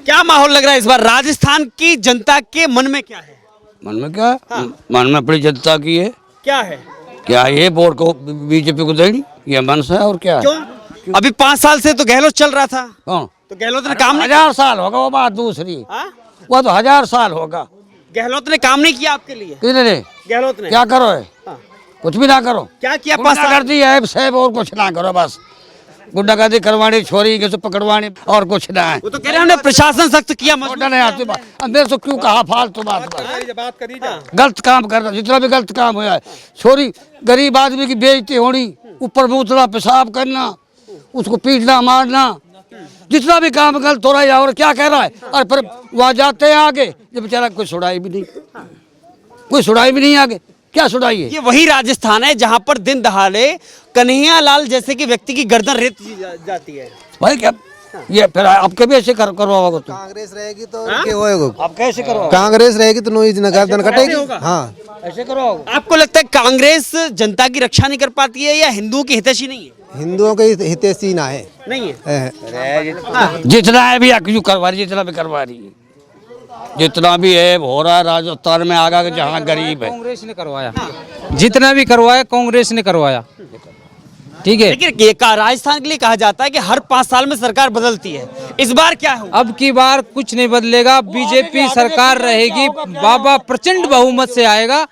क्या माहौल लग रहा है इस बार राजस्थान की जनता के मन में? क्या है मन में? क्या मन में अपनी जनता की है? क्या है? क्या ये वोट को बीजेपी को देनी, ये मनसा है और क्या है? क्यों? अभी 5 साल से तो गहलोत चल रहा था, कौन? तो गहलोत ने काम नहीं 1000 साल होगा, वो बात दूसरी। हाँ? वो तो 1000 साल होगा। गहलोत ने काम नहीं किया आपके लिए? किसने? गहलोत ने क्या करो है? हाँ। कुछ भी ना करो। क्या किया 5 साल? करती है साहब, और कुछ ना करो, बस गुंडागर्दी करवानी, छोरी के पकड़वानी, और कुछ ना है। वो तो कह रहे हैं हमने प्रशासन सख्त किया, मजबूत अब मेरे से क्यों कहा फालतू बात? बात करी जा। गलत काम करना, जितना भी गलत काम हुआ है, छोरी गरीब आदमी की बेइज्जती होनी, ऊपर मूतना पेशाब करना, उसको पीटना मारना, जितना भी काम गलत हो रहा है। और क्या कह रहा है? और फिर वहाँ जाते हैं आगे, ये बेचारा कोई सुनाई भी नहीं, कोई सुनाई भी नहीं आगे। क्या सुनाई है? ये वही राजस्थान है जहां पर दिन दहाड़े कन्हैया लाल जैसे कि व्यक्ति की गर्दन रेत जाती है। भाई क्या ये फिर आपके भी ऐसे करवाओगे? तुम कांग्रेस रहेगी तो क्या होएगा? आप कैसे करो? कांग्रेस रहेगी तो नोई गर्दन कटेगी। हाँ, ऐसे करोगे? आपको लगता है कांग्रेस जनता की रक्षा नहीं कर पाती है या हिंदुओं की हितैषी नहीं है? हिंदुओं के हितैषी ना है। नहीं है। जितना है भी क्यों करवा रही, जितना भी करवा रही है, जितना भी है हो रहा है राजस्थान में आगा के जहाँ गरीब है। कांग्रेस ने करवाया, जितना भी करवाया कांग्रेस ने करवाया, ठीक है। लेकिन ये राजस्थान के लिए कहा जाता है कि हर 5 साल में सरकार बदलती है, इस बार क्या हो? अब की बार कुछ नहीं बदलेगा, बीजेपी सरकार रहेगी, बाबा प्रचंड बहुमत से आएगा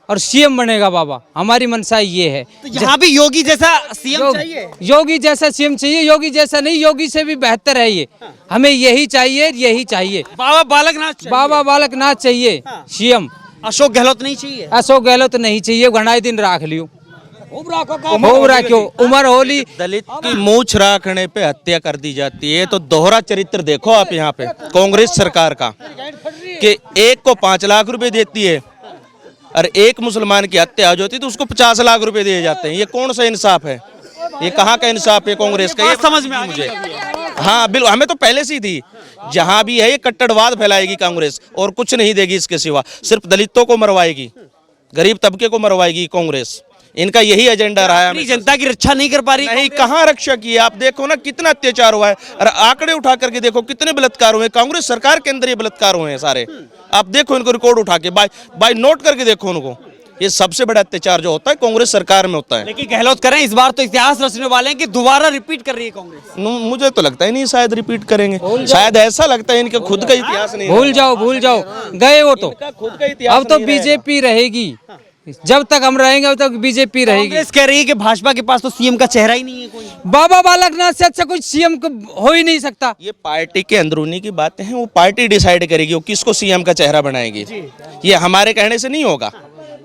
और सीएम बनेगा बाबा। हमारी मनसा ये है। तो यहाँ भी योगी जैसा सीएम चाहिए? योगी जैसा सीएम चाहिए, योगी जैसा नहीं, योगी से भी बेहतर है ये। हमें यही चाहिए, यही चाहिए। बाबा बालकनाथ चाहिए? बाबा बालकनाथ चाहिए सीएम। अशोक गहलोत नहीं चाहिए? अशोक गहलोत नहीं चाहिए, घनाई दिन राख लियो, क्यों उम्र होली। दलित की मूछ राखने पे हत्या कर दी जाती है, तो दोहरा चरित्र देखो आप यहाँ पे कांग्रेस सरकार का, कि एक को 5 लाख रुपए देती है और एक मुसलमान की हत्या हो जाती है तो उसको 50 लाख रुपए दिए जाते हैं। ये कौन सा इंसाफ है? ये कहाँ का इंसाफ है कांग्रेस का? ये समझ में आ मुझे। हाँ बिल्कुल, हमें तो पहले से ही थी। जहाँ भी है ये कट्टरवाद फैलाएगी कांग्रेस और कुछ नहीं देगी इसके सिवा, सिर्फ दलितों को मरवाएगी, गरीब तबके को मरवाएगी कांग्रेस। इनका यही एजेंडा रहा है। अपनी जनता की रक्षा नहीं कर पा रही? नहीं, कहाँ रक्षा की है? आप देखो ना कितना अत्याचार हुआ है, और आंकड़े उठा करके देखो कितने बलात्कार हुए। कांग्रेस सरकार के अंदर ये बलात्कार हुए हैं सारे। आप देखो इनको रिकॉर्ड उठा के बाय नोट करके देखो उनको। ये सबसे बड़ा अत्याचार जो होता है कांग्रेस सरकार में होता है। लेकिन गहलोत करें इस बार तो इतिहास रचने वाले हैं कि दोबारा रिपीट कर रही है कांग्रेस। मुझे तो लगता ही नहीं शायद रिपीट करेंगे, शायद ऐसा लगता है इनका खुद का इतिहास नहीं। भूल जाओ गए वो तो। खुद का इतिहास अब तो बीजेपी रहेगी, जब तक हम रहेंगे तब तक बीजेपी रहेगी। कांग्रेस कह रही है कि भाजपा के पास तो सीएम का चेहरा ही नहीं है कोई। बाबा बालकनाथ से अच्छा कुछ सीएम हो ही नहीं सकता। ये पार्टी के अंदरूनी की बातें हैं, वो पार्टी डिसाइड करेगी वो किसको सीएम का चेहरा बनाएगी। ये हमारे कहने से नहीं होगा,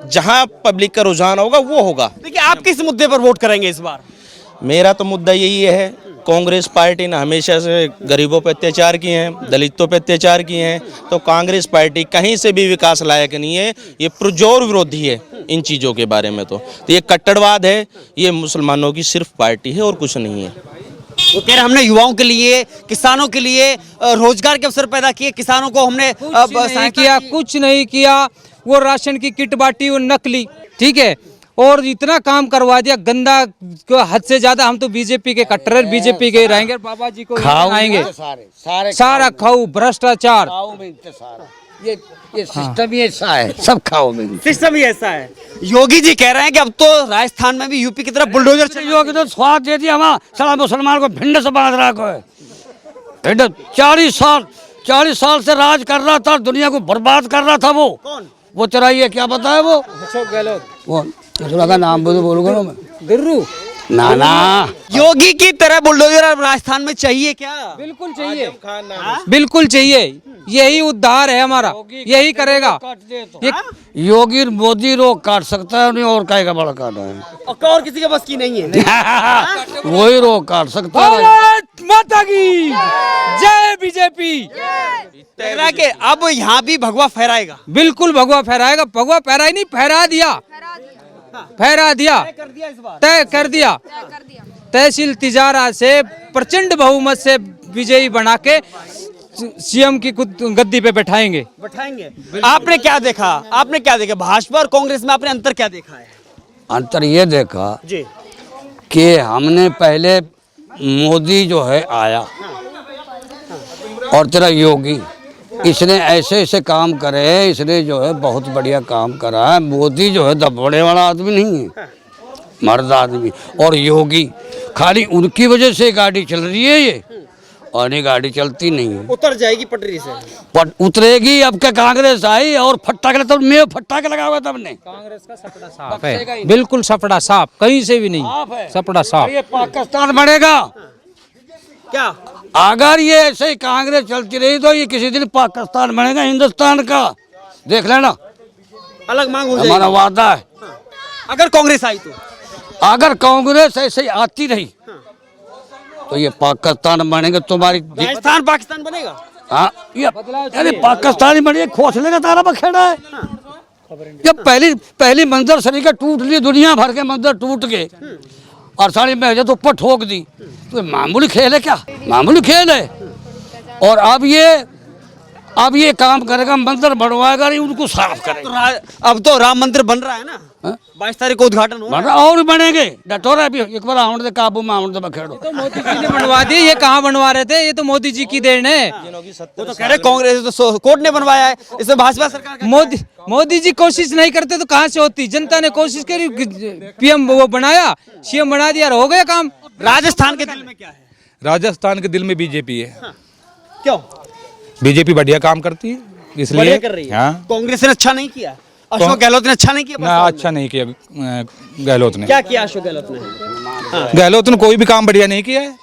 जहां पब्लिक का रुझान होगा वो होगा। देखिए आप किस मुद्दे पर वोट करेंगे इस बार? मेरा तो मुद्दा यही है, कांग्रेस पार्टी ने हमेशा से गरीबों पे अत्याचार किए हैं, दलितों पे अत्याचार किए हैं, तो कांग्रेस पार्टी कहीं से भी विकास लायक नहीं है। ये पुरजोर विरोधी है इन चीज़ों के बारे में। तो ये कट्टरवाद है, ये मुसलमानों की सिर्फ पार्टी है और कुछ नहीं है। वो कह रहे हमने युवाओं के लिए, किसानों के लिए रोजगार के अवसर पैदा किए, किसानों को हमने कुछ नहीं किया। वो राशन की किट बांटी, वो नकली, ठीक है, और इतना काम करवा दिया गंदा, हद से ज्यादा। हम तो बीजेपी के कट्टर, बीजेपी के रहेंगे, बाबा जी को आएंगे। सारा खाऊ भ्रष्टाचार, ये सिस्टम ही ऐसा है, सब खाओ में सिस्टम ही ऐसा है। योगी जी कह रहे हैं कि अब तो राजस्थान में भी यूपी की तरफ बुलडोजर चल। योगी तो स्वाद दे दिया, हमारा साला मुसलमान को भिंड से बांध रहा है। 40 साल से राज कर रहा था, दुनिया को बर्बाद कर रहा था। वो चराइए, क्या बताया वो? अशोक गहलोत। वो का नाम बोलूंगा ना मैं, गुर्रू ना। योगी की तरह बुलडोजर अब राजस्थान में चाहिए क्या? बिल्कुल चाहिए, बिल्कुल चाहिए। यही उद्धार है हमारा, यही करेगा। योगी मोदी रोग काट सकता है, नहीं और काय का बड़ा काटा है, और किसी के बस की नहीं है। वही रोग काट सकता है। भारत माता की जय, बीजेपी। के अब यहाँ भी भगवा फहराएगा? बिल्कुल भगवा फहराएगा। भगवा फहरा ही नहीं, फहरा दिया, तय कर दिया। तहसील तिजारा से प्रचंड बहुमत से विजयी बना के सीएम की गद्दी पे बैठाएंगे। आपने क्या देखा भाजपा और कांग्रेस में? आपने अंतर क्या देखा है? अंतर ये देखा जी कि हमने पहले मोदी जो है आया, और तेरा योगी, इसने ऐसे ऐसे काम करे, इसने जो है बहुत बढ़िया काम करा है। मोदी जो है दबोड़े वाला आदमी नहीं है, मर्द आदमी। और योगी खाली उनकी वजह से गाड़ी चल रही है ये, और ये गाड़ी चलती नहीं है। उतर जाएगी पटरी से। पर उतरेगी। अब क्या कांग्रेस आई और फट्टा के, तब मैं फट्टा के लगा हुआ तब ने। कांग्रेस का सपड़ा साफ है, बिल्कुल सपड़ा साफ, कहीं से भी नहीं, सपड़ा साफ। ये पाकिस्तान बनेगा क्या अगर ये ऐसे ही कांग्रेस चलती रही तो ये किसी दिन पाकिस्तान बनेगा हिंदुस्तान का, देख लेना। अलग मांग हो हमारा जाएगी वादा है। अगर कांग्रेस आई तो। अगर कांग्रेस ऐसे ही आती रही तो ये पाकिस्तान बनेगा तुम्हारी। राजस्थान पाकिस्तान बनेगा। हाँ, ये अरे पाकिस्तान ही बनेगा, खोसले का तारा बखेड़ा है। जब पहली मंजर शरीर का टूट ली, दुनिया भर के मंजर टूट गए और सारी महजत ऊपर ठोक दी, तो मामूली खेल है क्या? मामूली खेल है। और अब ये काम करेगा, मंदिर बनवाएगा, उनको साफ करेगा। अब तो राम मंदिर बन रहा है ना, 22 तारीख को उद्घाटन होगा। और भी बनेंगे, डटोरा भी एक बार आउंड दे काबू में आउंड दे बखेड़ो। तो मोदी जी ने बनवा दिए, ये कहाँ बनवा रहे थे? ये तो मोदी जी की देन है। वो तो कह रहे कांग्रेस तो कोर्ट ने बनवाया है, इसमें भाजपा सरकार का मोदी जी कोशिश नहीं करते तो कहाँ से होती? जनता ने कोशिश करी, पीएम वो बनाया, सीएम बना दिया, हो गया काम। राजस्थान के दिल में क्या है? राजस्थान के दिल में बीजेपी है। क्यों? बीजेपी बढ़िया काम करती है बढ़िया इसलिए। कर रही है। हाँ, कांग्रेस ने अच्छा नहीं किया, अशोक गहलोत ने अच्छा नहीं किया। ना अच्छा नहीं किया गहलोत ने। क्या किया अशोक गहलोत ने? गहलोत ने कोई भी काम बढ़िया नहीं किया है।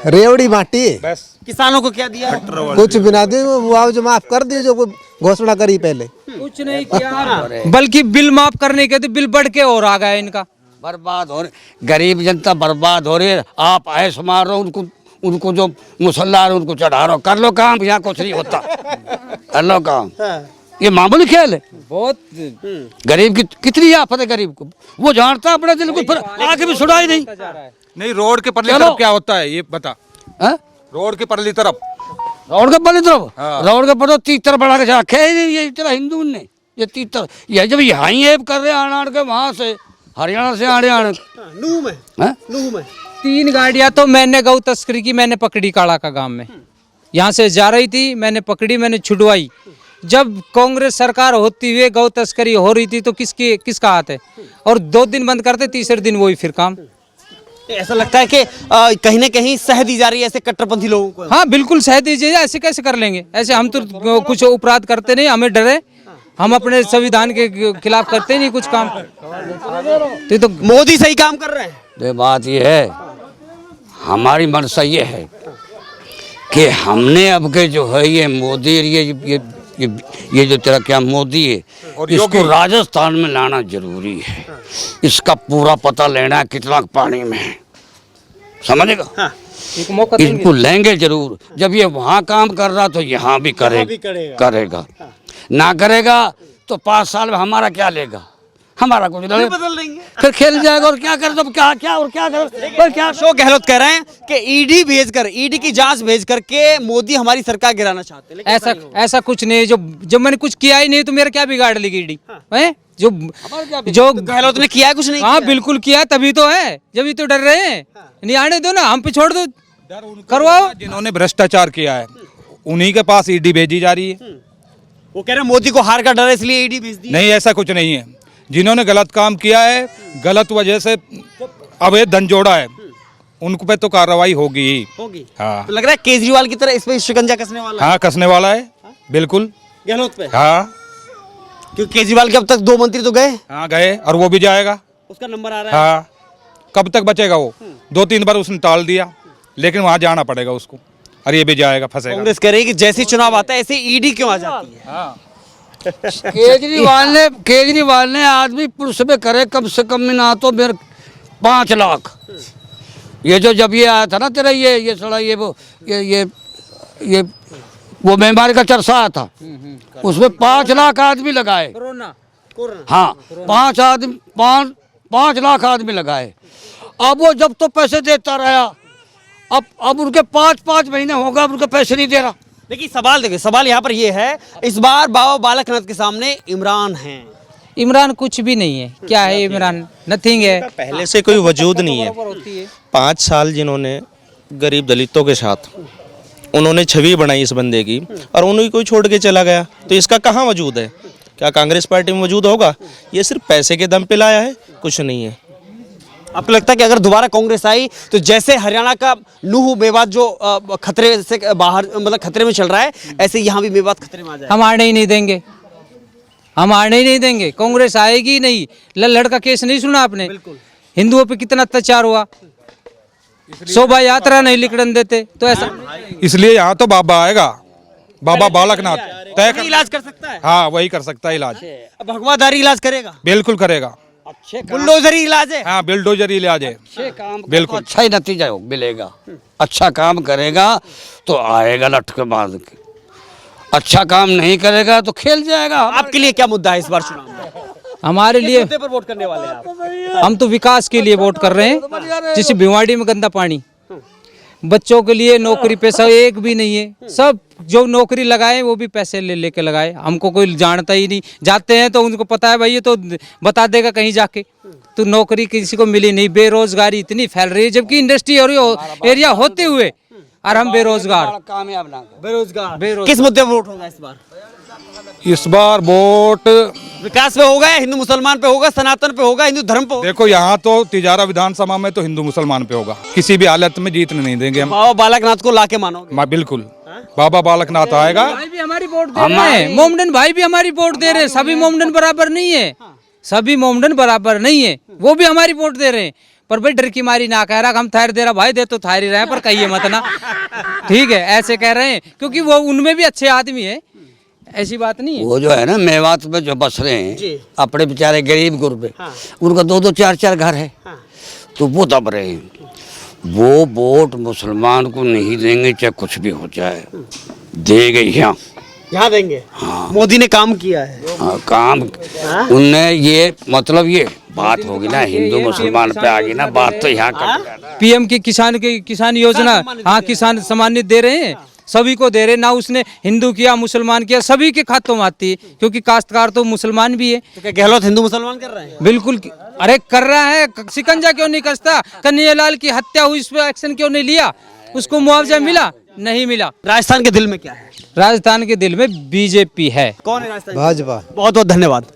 रेवड़ी बांटी बस किसानों को क्या दिया? कुछ बिना दिए, मुआवजा माफ कर दिए जो घोषणा करी पहले। कुछ नहीं किया, बल्कि बिल माफ करने के तो बिल बढ़ के और आ गया इनका। बर्बाद हो रहे, गरीब जनता बर्बाद हो रही है। आप ऐश मार रहे हो उनको जो मुसल्ला है उनको चढ़ा रहे हो। कर लो काम, यहाँ कुछ नहीं होता। कर लो काम, ये मामूली खेल है। बहुत गरीब की कितनी आफत है गरीब को, वो जानता अपने दिल को, फिर आगे भी सुनाई नहीं। नहीं, रोड के परली चलो। तरफ क्या होता है ये बता। हैं? रोड के परली तरफ रोड के बली तरफ, हाँ। रोड के पर तीतर बढ़ा के रखे ही नहीं। ये तेरा हिंदू ने ये तीतर, ये जब यहाँ ही ऐप कर रहे आड़ के, वहां से हरियाणा से आड़े नूह में, हैं? नूह में 3 गाड़ियां तो मैंने गौ तस्करी की, मैंने पकड़ी काड़ा का गांव में। यहाँ से जा रही थी, मैंने पकड़ी, मैंने छुड़वाई। जब कांग्रेस सरकार होती हुई गौ तस्करी हो रही थी तो किसका हाथ है? और 2 दिन बंद करते, तीसरे दिन वही फिर काम। ऐसा लगता है कि कहीं ना कहीं सह दी जा रही है ऐसे कट्टरपंथी लोगों को। हाँ बिल्कुल सह दीजिए, ऐसे कैसे कर लेंगे? ऐसे हम तो कुछ अपराध करते नहीं, हमें डरे, हम अपने संविधान के खिलाफ करते नहीं कुछ काम। तो मोदी सही काम कर रहे हैं। ये बात ये है, हमारी मनसा ये है कि हमने अब के जो है ये मोदी, ये जो तेरा क्या मोदी है, इसको राजस्थान में लाना जरूरी है। इसका पूरा पता लेना है कितना पानी में है, समझेगा? हाँ। एक मौका इनको लेंगे जरूर। जब ये वहाँ काम कर रहा तो यहाँ भी करेगा। ना करेगा तो 5 साल में हमारा क्या लेगा? हमारा कुछ नहीं, बदल देंगे, फिर खेल जाएगा। और क्या कर, तो क्या कर। अशोक गहलोत कह रहे हैं कि ईडी भेजकर, ईडी की जांच भेज करके मोदी हमारी सरकार गिराना चाहते हैं, लेकिन ऐसा कुछ नहीं। जब मैंने कुछ किया ही नहीं तो मेरा क्या बिगाड़ लेगी ईडी? हैं? जो गहलोत ने किया है कुछ नहीं? हाँ बिल्कुल किया, तभी तो है, जब ये तो डर रहे हैं। नहीं आने दो ना, हम पे छोड़ दो, करवाओ। जिन्होंने भ्रष्टाचार किया है उन्हीं के पास ईडी भेजी जा रही है। वो कह रहे हैं मोदी को हार का डर है इसलिए ईडी भेज दी। नहीं, ऐसा कुछ नहीं है। जिन्होंने गलत काम किया है, गलत वजह से अवैध धन जोड़ा है, उनको पे तो कार्रवाई होगी ही। होगी। हाँ, तो लग रहा है केजरीवाल की तरह इस पे शिकंजा कसने वाला है। हाँ कसने वाला है बिल्कुल गहलोत पे। हाँ, क्योंकि केजरीवाल के अब तक 2 मंत्री तो गए, हाँ गए और वो भी जाएगा। उसका नंबर आ रहा है। हाँ, कब तक बचेगा वो? 2-3 बार उसने टाल दिया, लेकिन वहाँ जाना पड़ेगा उसको, और ये भी जाएगा, फंसेगा। कांग्रेस कह रही है कि जैसे चुनाव आता है ऐसे ईडी क्यों आ जाती है? हाँ, केजरीवाल ने आदमी पुलिस में करे कम से कम ना तो मेरे 5 लाख। ये जो जब ये आया था ना तेरा ये सड़ा ये वो बीमारी का चर्चा आया था, उसमें 5 लाख आदमी लगाए। कोरोना हाँ, 5 लाख आदमी लगाए। अब वो जब तो पैसे देता रहा, अब उनके 5 महीने होगा, उनके पैसे नहीं दे रहा। देखिए सवाल, देखिए सवाल यहाँ पर ये है, इस बार बाबा बालकनाथ के सामने इमरान हैं। इमरान कुछ भी नहीं है। क्या है इमरान? नथिंग है। पहले से कोई वजूद नहीं है। 5 साल जिन्होंने गरीब दलितों के साथ उन्होंने छवि बनाई इस बंदे की और उन्हीं को छोड़ के चला गया, तो इसका कहाँ वजूद है? क्या कांग्रेस पार्टी में वजूद होगा? ये सिर्फ पैसे के दम पे लाया है, कुछ नहीं है। आपको लगता है कि अगर दोबारा कांग्रेस आई तो जैसे हरियाणा का नूह मेवात जो खतरे से बाहर मतलब खतरे में चल रहा है, ऐसे यहाँ भी मेवात खतरे में आ जाए? हम आने ही नहीं देंगे, हम आने ही नहीं देंगे। कांग्रेस आएगी नहीं। लल्लड़ का केस नहीं सुना आपने? हिंदुओं पे कितना अत्याचार हुआ, शोभा यात्रा नहीं निकलने देते, तो ऐसा इसलिए यहाँ तो बाबा आएगा, बाबा बालकनाथ तय वही इलाज कर सकता है। हाँ वही कर सकता है इलाज, अब भगवाधारी इलाज करेगा, बिल्कुल करेगा। बुलडोजरी इलाज है। हाँ बिल्डोजर इलाज है, बिल्कुल। अच्छा ही नतीजा मिलेगा। अच्छा काम करेगा तो आएगा लटके बांध के, अच्छा काम नहीं करेगा तो खेल जाएगा। आपके लिए क्या मुद्दा है इस बार चुनाव में? हमारे लिए मुद्दे पर वोट करने वाले हैं आप? हम तो विकास के लिए वोट कर रहे हैं। जैसे भिवाड़ी में गंदा पानी, बच्चों के लिए नौकरी पैसा एक भी नहीं है। सब जो नौकरी लगाए वो भी पैसे ले लेके लगाए, हमको कोई जानता ही नहीं। जाते हैं तो उनको पता है भाई ये तो बता देगा कहीं जाके, तो नौकरी किसी को मिली नहीं। बेरोजगारी इतनी फैल रही है, जबकि इंडस्ट्री और एरिया होते हुए और हम बेरोजगार। बेरोजगार किस मुद्दे पर वोट होगा इस बार? इस बार वोट विकास पे होगा, हिंदू मुसलमान पे होगा, सनातन पे होगा, हिंदू धर्म पे होगा? देखो यहाँ तो तिजारा विधानसभा में तो हिंदू मुसलमान पे होगा, किसी भी हालत में जीतने नहीं देंगे हम। बाबा बालकनाथ को लाके मानोगे? बिल्कुल, बाबा बालकनाथ आएगा। भाई भी हमारी वोट दे रहे हैं, मोमडन भाई भी हमारी वोट दे रहे हैं। सभी मोमडन बराबर नहीं है, सभी मोमडन बराबर नहीं है, वो भी हमारी वोट दे रहे हैं। पर भाई डर की मारी ना कह रहा हम थार दे रहा, भाई दे तो थार ही रहे, पर कहिए मत ना, ठीक है, ऐसे कह रहे हैं क्योंकि वो उनमें भी अच्छे आदमी है, ऐसी बात नहीं है। वो जो है ना मेवात में जो बस रहे हैं अपने बेचारे गरीब गुरबे, उनका 2-2 4-4 घर है, तो वो दब रहे हैं। वो वोट मुसलमान को नहीं देंगे चाहे कुछ भी हो जाए, देंगे यहाँ देंगे। मोदी ने काम किया है। हाँ, काम उनने ये मतलब ये बात होगी ना हिंदू मुसलमान पे आ गई ना बात, तो यहाँ का पीएम की किसान योजना, हाँ किसान सम्मानित दे रहे हैं, सभी को दे रहे ना। उसने हिंदू किया मुसलमान किया, सभी के खातों में आती है, क्योंकि काश्तकार तो मुसलमान भी है। तो क्या गहलोत हिंदू मुसलमान कर रहे हैं? बिल्कुल, अरे कर रहा है। शिकंजा क्यों नहीं कसता? कन्हैयालाल की हत्या हुई, इस पर एक्शन क्यों नहीं लिया? उसको मुआवजा मिला? नहीं मिला। राजस्थान के दिल में क्या है? राजस्थान के दिल में बीजेपी है। कौन है राजस्थान? भाजपा। बहुत बहुत धन्यवाद।